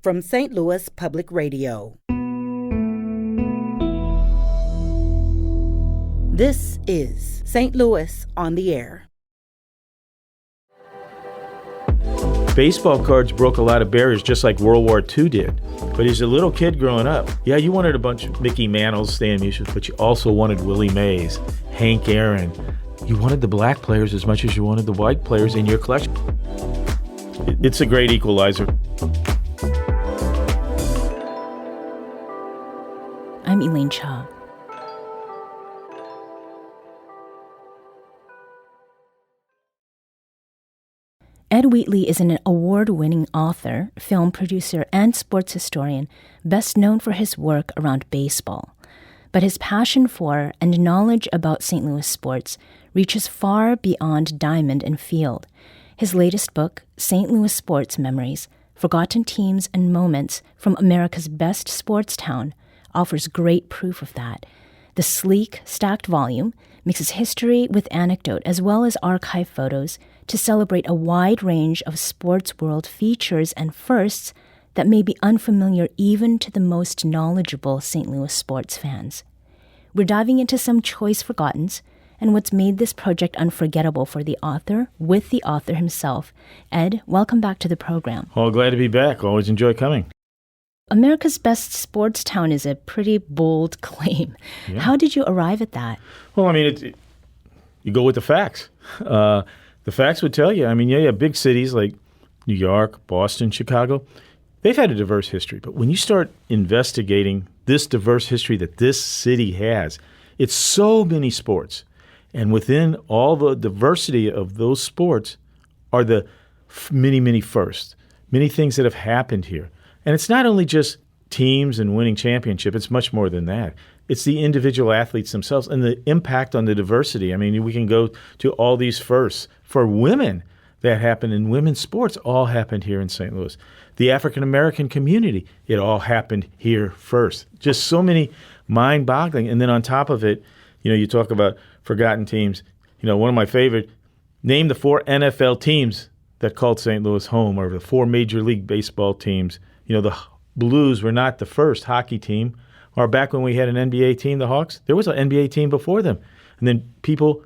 from St. Louis Public Radio. This is St. Louis on the Air. Baseball cards broke a lot of barriers just like World War II did. But as a little kid growing up, yeah, you wanted a bunch of Mickey Mantles, Stan Musial, but you also wanted Willie Mays, Hank Aaron. You wanted the black players as much as you wanted the white players in your collection. It's a great equalizer. I'm Elaine Cha. Ed Wheatley is an award-winning author, film producer, and sports historian, best known for his work around baseball. But his passion for and knowledge about St. Louis sports reaches far beyond diamond and field. His latest book, St. Louis Sports Memories, Forgotten Teams and Moments from America's Best Sports Town, offers great proof of that. The sleek, stacked volume mixes history with anecdote as well as archive photos to celebrate a wide range of sports world features and firsts that may be unfamiliar even to the most knowledgeable St. Louis sports fans. We're diving into some choice forgottens and what's made this project unforgettable for the author with the author himself. Ed, welcome back to the program. Oh, glad to be back. Always enjoy coming. America's Best Sports Town is a pretty bold claim. Yeah. How did you arrive at that? Well, I mean, you go with the facts. The facts would tell you. I mean, yeah, big cities like New York, Boston, Chicago, they've had a diverse history. But when you start investigating this diverse history that this city has, it's so many sports. And within all the diversity of those sports are the many, many firsts, many things that have happened here. And it's not only just teams and winning championship. It's much more than that. It's the individual athletes themselves and the impact on the diversity. I mean, we can go to all these firsts. For women that happened in women's sports, all happened here in St. Louis. The African-American community, it all happened here first. Just so many mind-boggling. And then on top of it, you talk about forgotten teams. One of my favorite, name the 4 NFL teams that called St. Louis home, or the 4 Major League Baseball teams. The Blues were not the first hockey team. Or back when we had an NBA team, the Hawks, there was an NBA team before them. And then people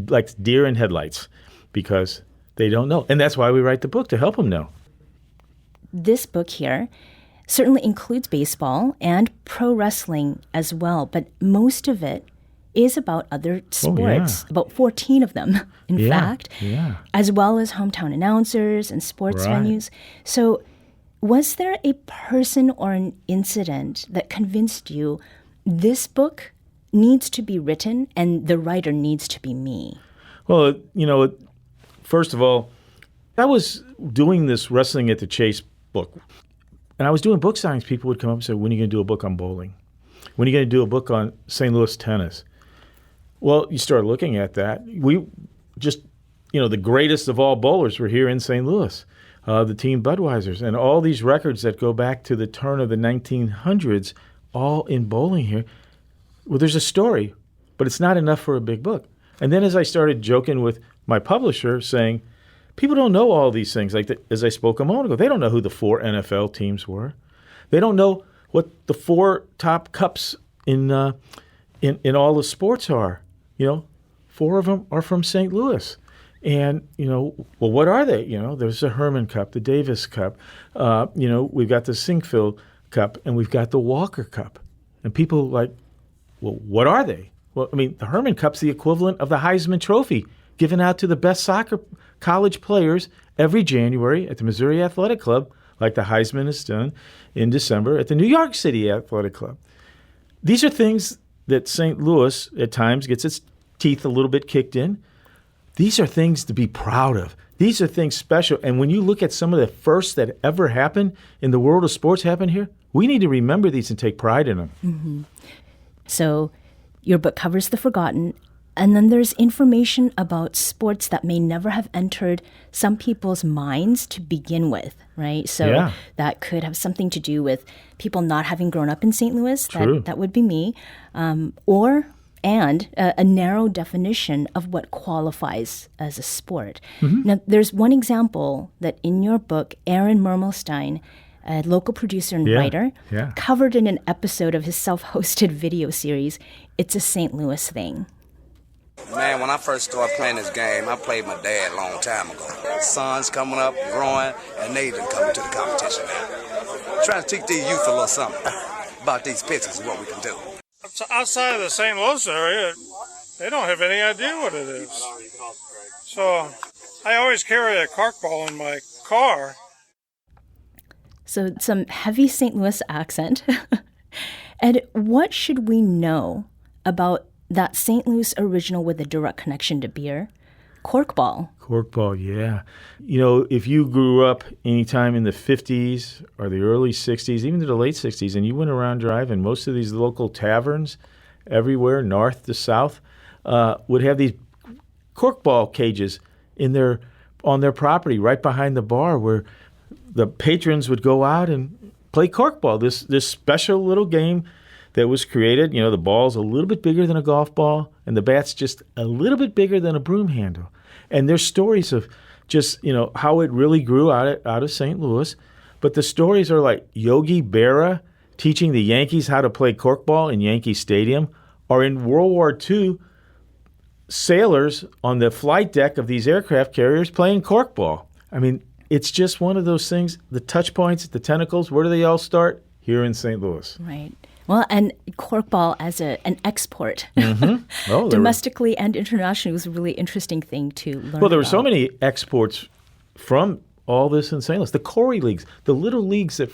like deer in headlights because they don't know. And that's why we write the book, to help them know. This book here certainly includes baseball and pro wrestling as well, but most of it is about other sports, about 14 of them, in fact, as well as hometown announcers and sports venues. So was there a person or an incident that convinced you this book needs to be written and the writer needs to be me? Well, first of all, I was doing this Wrestling at the Chase book, and I was doing book signings. People would come up and say, when are you going to do a book on bowling? When are you going to do a book on St. Louis tennis? Well, you start looking at that. We just, the greatest of all bowlers were here in St. Louis. The team Budweisers, and all these records that go back to the turn of the 1900s, all in bowling here. Well, there's a story, but it's not enough for a big book. And then as I started joking with my publisher, saying, people don't know all these things. As I spoke a moment ago, they don't know who the 4 NFL teams were. They don't know what the 4 top cups in all the sports are. 4 of them are from St. Louis. And, well, what are they? There's the Herman Cup, the Davis Cup. We've got the Sinkfield Cup, and we've got the Walker Cup. And people well, what are they? Well, I mean, the Herman Cup's the equivalent of the Heisman Trophy given out to the best soccer college players every January at the Missouri Athletic Club, like the Heisman is done in December at the New York City Athletic Club. These are things that St. Louis at times gets its teeth a little bit kicked in. These are things to be proud of. These are things special. And when you look at some of the firsts that ever happened in the world of sports happen here, we need to remember these and take pride in them. Mm-hmm. So your book covers the forgotten, and then there's information about sports that may never have entered some people's minds to begin with, right? So that could have something to do with people not having grown up in St. Louis. That would be me. And a narrow definition of what qualifies as a sport. Mm-hmm. Now, there's one example that in your book, Aaron Mermelstein a local producer and Yeah, writer, yeah. covered in an episode of his self-hosted video series, It's a St. Louis Thing. Man, when I first started playing this game, I played my dad a long time ago. The son's coming up, growing, and they done come to the competition now. Trying to teach these youth a little something about these pitches and what we can do. Outside of the St. Louis area, they don't have any idea what it is. So I always carry a corkball in my car. So some heavy St. Louis accent. And what should we know about that St. Louis original with a direct connection to beer? Corkball. Corkball, yeah. You know, if you grew up anytime in the 50s or the early 60s, even to the late 60s, and you went around driving, most of these local taverns everywhere, north to south, would have these corkball cages on their property right behind the bar where the patrons would go out and play corkball, this special little game that was created. You know, the ball's a little bit bigger than a golf ball, and the bat's just a little bit bigger than a broom handle. And there's stories of just, you know, how it really grew out of St. Louis. But the stories are like Yogi Berra teaching the Yankees how to play corkball in Yankee Stadium, or in World War II, sailors on the flight deck of these aircraft carriers playing corkball. I mean, it's just one of those things, the touch points, the tentacles, where do they all start? Here in St. Louis. Right. Well, and corkball as an export, Oh, domestically and internationally, was a really interesting thing to learn. Well, there were so about. many exports from all this in St. Louis. The Corey Leagues, the little leagues that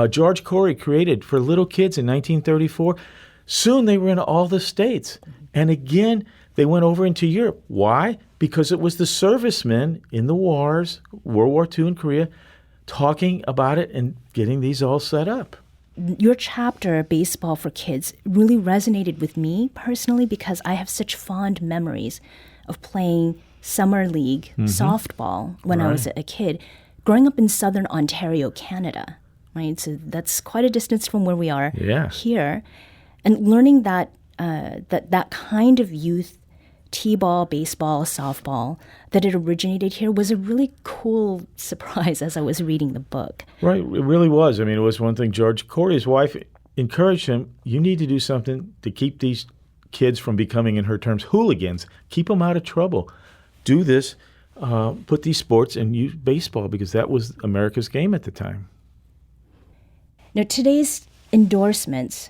George Corey created for little kids in 1934. Soon they were in all the states. And again, they went over into Europe. Why? Because it was the servicemen in the wars, World War II and Korea, talking about it and getting these all set up. Your chapter, Baseball for Kids, really resonated with me personally because I have such fond memories of playing summer league softball when I was a kid, growing up in southern Ontario, Canada, right? So that's quite a distance from where we are here. And learning that that kind of youth t-ball, baseball, softball, that it originated here was a really cool surprise as I was reading the book. Right, it really was. I mean, it was one thing. George Corey's wife encouraged him, you need to do something to keep these kids from becoming, in her terms, hooligans. Keep them out of trouble. Do this, put these sports and use baseball, because that was America's game at the time. Now, today's endorsements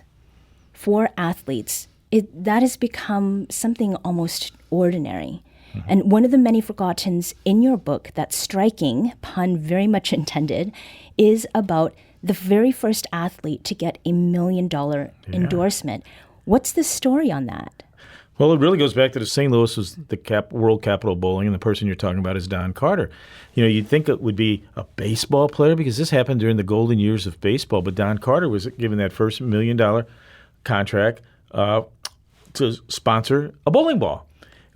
for athletes, that has become something almost ordinary. And one of the many forgottens in your book, that striking, pun very much intended, is about the very first athlete to get $1 million endorsement. What's the story on that? Well, it really goes back to the St. Louis was the world capital of bowling, and the person you're talking about is Don Carter. You know, you'd think it would be a baseball player because this happened during the golden years of baseball, but Don Carter was given that first $1 million contract to sponsor a bowling ball.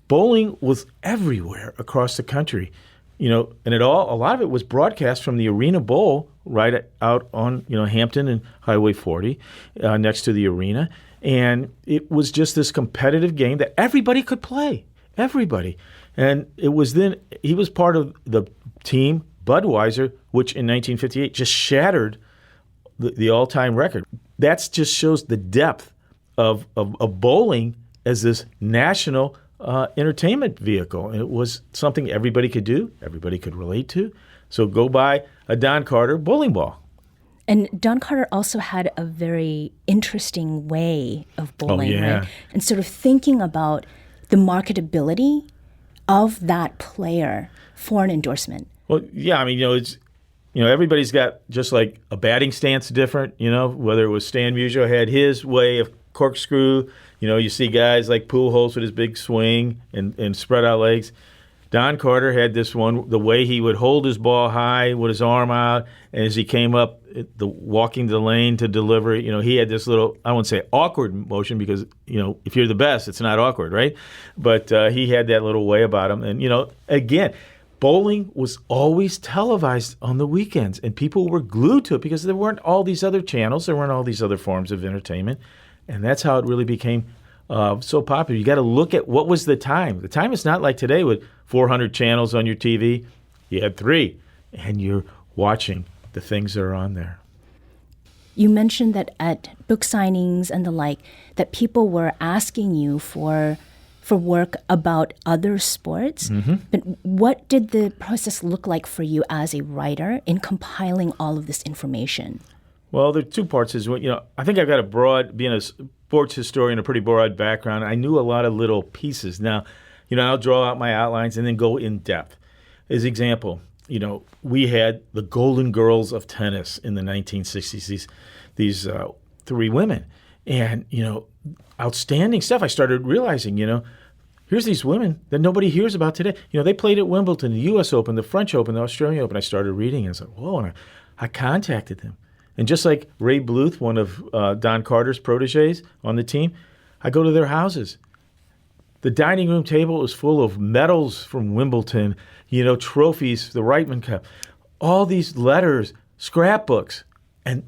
Bowling was everywhere across the country, you know, and a lot of it was broadcast from the Arena Bowl right out on, you know, Hampton and Highway 40 next to the arena. And it was just this competitive game that everybody could play, everybody. And it was then he was part of the team Budweiser, which in 1958 just shattered the all-time record. That just shows the depth of bowling as this national entertainment vehicle. It was something everybody could do, everybody could relate to. So go buy a Don Carter bowling ball. And Don Carter also had a very interesting way of bowling, right? And sort of thinking about the marketability of that player for an endorsement. Well, yeah, I mean, everybody's got just like a batting stance different, whether it was Stan Musial had his way of corkscrew. You see guys like Pujols with his big swing and spread out legs. Don Carter had this one, the way he would hold his ball high with his arm out, and as he came up, walking the lane to deliver, he had this little, I wouldn't say awkward motion because, if you're the best, it's not awkward, right? But he had that little way about him. And, again, bowling was always televised on the weekends, and people were glued to it because there weren't all these other channels, there weren't all these other forms of entertainment, and that's how it really became so popular. You got to look at what was the time. The time is not like today with 400 channels on your TV. You had 3, and you're watching the things that are on there. You mentioned that at book signings and the like, that people were asking you for work about other sports. But what did the process look like for you as a writer in compiling all of this information? Well, there are two parts. I think I've got being a sports historian, a pretty broad background. I knew a lot of little pieces. Now, I'll draw out my outlines and then go in depth. As example, we had the Golden Girls of tennis in the 1960s, these three women. And, outstanding stuff. I started realizing, here's these women that nobody hears about today. They played at Wimbledon, the U.S. Open, the French Open, the Australian Open. I started reading and I was like, whoa, and I contacted them. And just like Ray Bluth, one of Don Carter's proteges on the team, I go to their houses. The dining room table was full of medals from Wimbledon, trophies, the Reitman Cup, all these letters, scrapbooks, and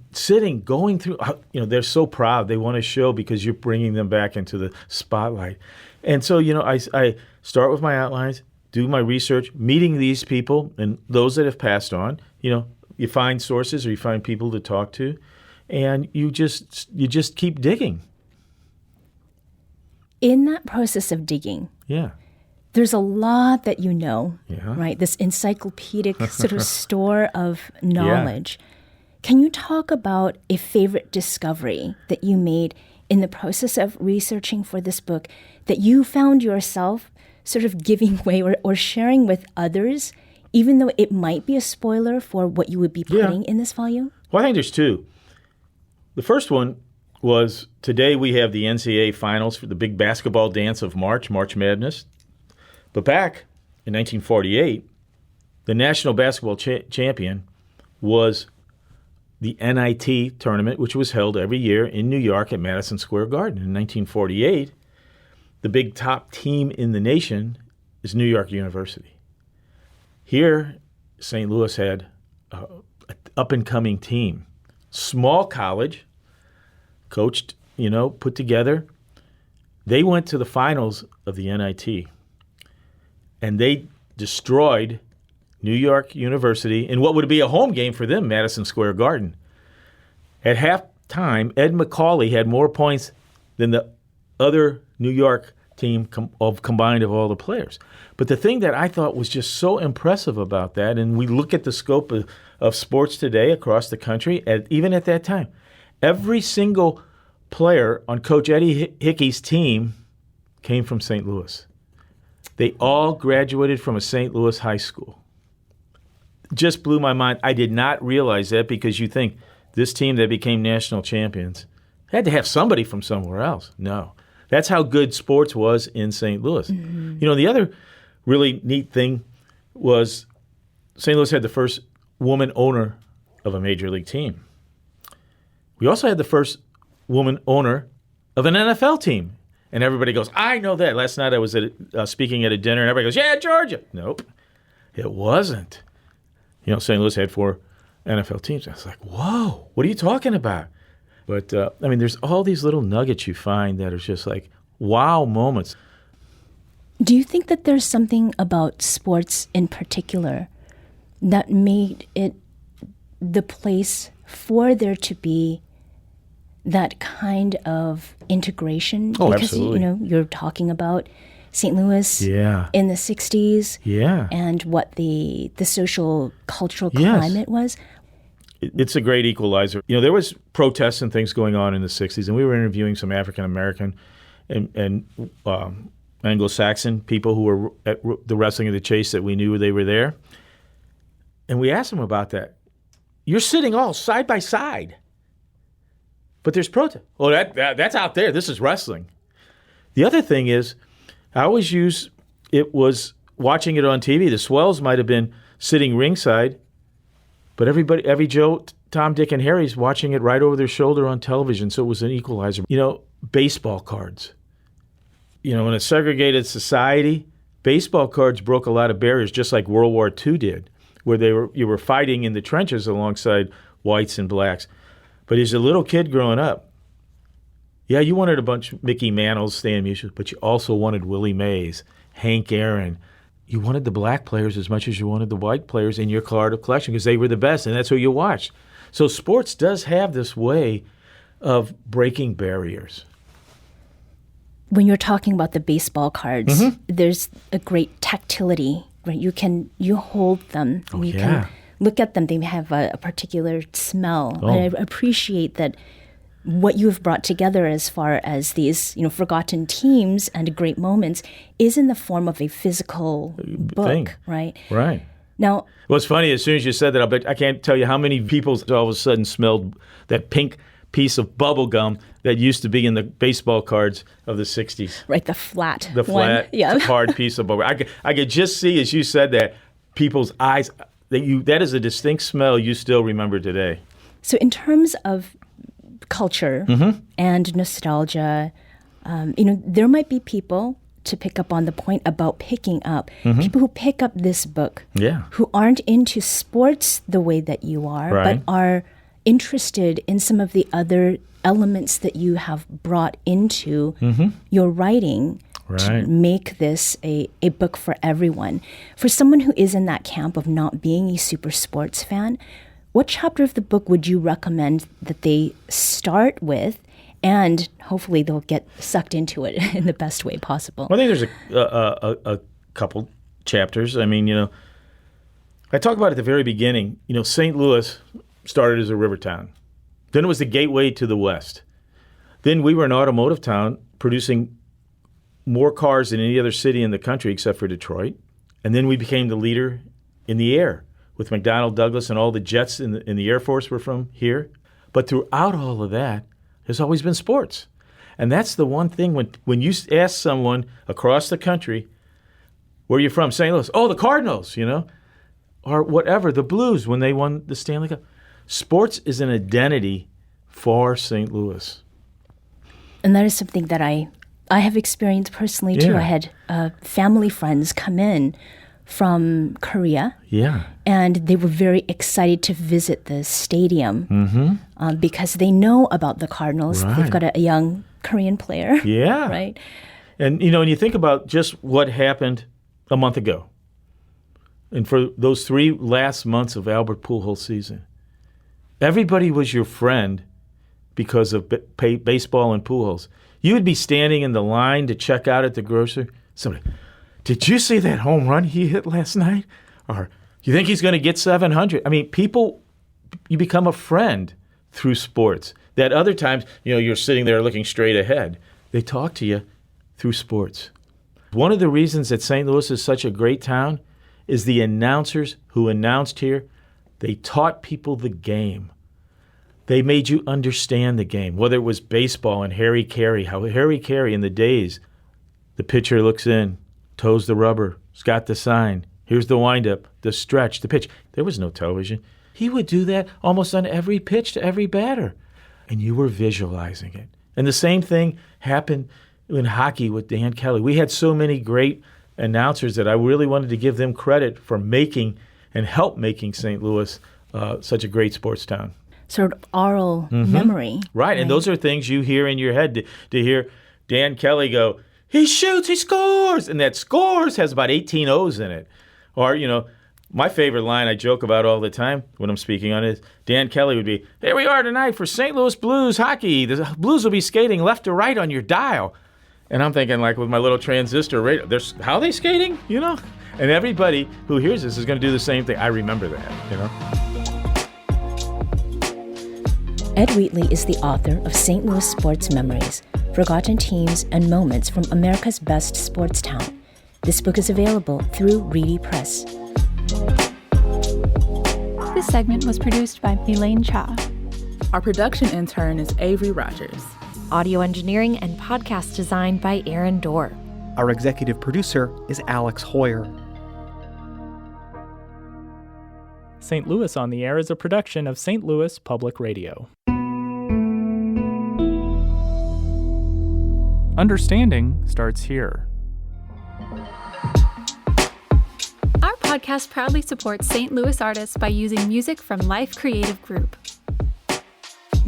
going through, they're so proud. They want to show because you're bringing them back into the spotlight. And so, I start with my outlines, do my research, meeting these people and those that have passed on. You find sources or you find people to talk to, and you just keep digging. In that process of digging, there's a lot that right? This encyclopedic sort of store of knowledge. Yeah. Can you talk about a favorite discovery that you made in the process of researching for this book that you found yourself sort of giving away or sharing with others, even though it might be a spoiler for what you would be putting in this volume? Well, I think there's two. The first one was today we have the NCAA finals for the big basketball dance of March Madness. But back in 1948, the national basketball champion was the NIT tournament, which was held every year in New York at Madison Square Garden. In 1948, the big top team in the nation is New York University. Here, St. Louis had an up-and-coming team. Small college, coached, put together. They went to the finals of the NIT, and they destroyed New York University in what would be a home game for them, Madison Square Garden. At halftime, Ed Macaulay had more points than the other New York team combined of all the players. But the thing that I thought was just so impressive about that, and we look at the scope of sports today across the country, even at that time, every single player on Coach Eddie Hickey's team came from St. Louis. They all graduated from a St. Louis high school. Just blew my mind. I did not realize that because you think this team that became national champions had to have somebody from somewhere else. No. That's how good sports was in St. Louis. Mm-hmm. The other really neat thing was St. Louis had the first woman owner of a major league team. We also had the first woman owner of an NFL team. And everybody goes, I know that. Last night I was speaking at a dinner, and everybody goes, yeah, Georgia. Nope, it wasn't. St. Louis had 4 NFL teams. I was like, whoa, what are you talking about? But, there's all these little nuggets you find that are just like wow moments. Do you think that there's something about sports in particular that made it the place for there to be that kind of integration? Oh, because, absolutely. You're talking about St. Louis in the 60s and what the social, cultural climate was. It's a great equalizer. There was protests and things going on in the 60s, and we were interviewing some African-American and Anglo-Saxon people who were at the Wrestling of the Chase that we knew they were there. And we asked them about that. You're sitting all side by side, but there's protest. Oh, that's out there. This is wrestling. The other thing is, I always was watching it on TV. The swells might have been sitting ringside, but every Joe, Tom, Dick, and Harry's watching it right over their shoulder on television, so it was an equalizer. Baseball cards. In a segregated society, baseball cards broke a lot of barriers, just like World War II did, where you were fighting in the trenches alongside whites and blacks. But as a little kid growing up, you wanted a bunch of Mickey Mantles, Stan Musial, but you also wanted Willie Mays, Hank Aaron, you wanted the black players as much as you wanted the white players in your card of collection because they were the best, and that's who you watched. So sports does have this way of breaking barriers. When you're talking about the baseball cards, there's a great tactility, right? You hold them. Oh, you yeah. can look at them. They have a particular smell. Oh. And I appreciate that what you have brought together as far as these, forgotten teams and great moments is in the form of a physical book, thing. right? Right. Now, What's funny, as soon as you said that, I can't tell you how many people all of a sudden smelled that pink piece of bubble gum that used to be in the baseball cards of the 60s. right, the flat The one. flat, Yeah. hard piece of bubble. I could just see, as you said that, people's eyes, that is a distinct smell you still remember today. So in terms of culture and nostalgia, there might be people, to pick up on the point about picking up, people who pick up this book Yeah. who aren't into sports the way that you are, Right. but are interested in some of the other elements that you have brought into your writing to Right. make this a book for everyone. For someone who is in that camp of not being a super sports fan, what chapter of the book would you recommend that they start with, and hopefully they'll get sucked into it in the best way possible? Well, I think there's a couple chapters. I mean, I talk about at the very beginning, St. Louis started as a river town. Then it was the gateway to the West. Then we were an automotive town producing more cars than any other city in the country except for Detroit. And then we became the leader in the air with McDonnell Douglas, and all the jets in the Air Force were from here. But throughout all of that, there's always been sports. And that's the one thing when you ask someone across the country, where are you from? St. Louis. Oh, the Cardinals, or whatever, the Blues when they won the Stanley Cup. Sports is an identity for St. Louis. And that is something that I have experienced personally too. Yeah. I had family friends come in from Korea, Yeah. and they were very excited to visit the stadium because they know about the Cardinals. Right. They've got a young Korean player, Yeah. right? And, when you think about just what happened a month ago, and for those 3 last months of Albert Pujols' season, everybody was your friend because of baseball and Pujols. You would be standing in the line to check out at the grocery. Somebody, did you see that home run he hit last night? Or you think he's going to get 700? I mean, people, you become a friend through sports. That other times, you're sitting there looking straight ahead. They talk to you through sports. One of the reasons that St. Louis is such a great town is the announcers who announced here, they taught people the game. They made you understand the game, whether it was baseball and Harry Carey, how Harry Carey in the days, the pitcher looks in, toes the rubber, he's got the sign, here's the windup, the stretch, the pitch. There was no television. He would do that almost on every pitch to every batter, and you were visualizing it. And the same thing happened in hockey with Dan Kelly. We had so many great announcers that I really wanted to give them credit for making and help making St. Louis such a great sports town. Sort of oral memory. Right, and those are things you hear in your head to hear Dan Kelly go, he shoots, he scores, and that scores has about 18 O's in it. Or, my favorite line I joke about all the time when I'm speaking on it is Dan Kelly would be, here we are tonight for St. Louis Blues hockey. The Blues will be skating left to right on your dial. And I'm thinking, like, with my little transistor radio, how are they skating, And everybody who hears this is going to do the same thing. I remember that, Ed Wheatley is the author of St. Louis Sports Memories, Forgotten Teams and Moments from America's Best Sports Town. This book is available through Reedy Press. This segment was produced by Elaine Cha. Our production intern is Avery Rogers. Audio engineering and podcast design by Aaron Dorr. Our executive producer is Alex Hoyer. St. Louis on the Air is a production of St. Louis Public Radio. Understanding starts here. Our podcast proudly supports St. Louis artists by using music from Life Creative Group.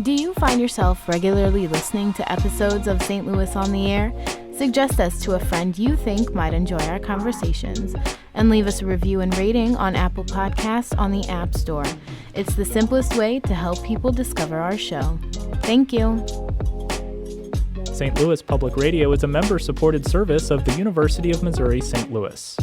Do you find yourself regularly listening to episodes of St. Louis on the Air? Suggest us to a friend you think might enjoy our conversations. and leave us a review and rating on Apple Podcasts on the App Store. It's the simplest way to help people discover our show. Thank you. St. Louis Public Radio is a member-supported service of the University of Missouri St. Louis.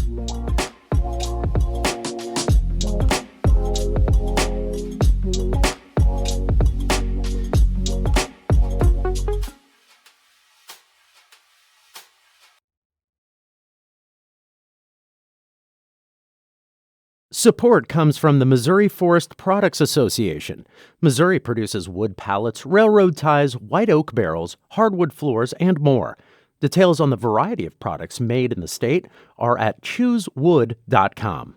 Support comes from the Missouri Forest Products Association. Missouri produces wood pallets, railroad ties, white oak barrels, hardwood floors, and more. Details on the variety of products made in the state are at choosewood.com.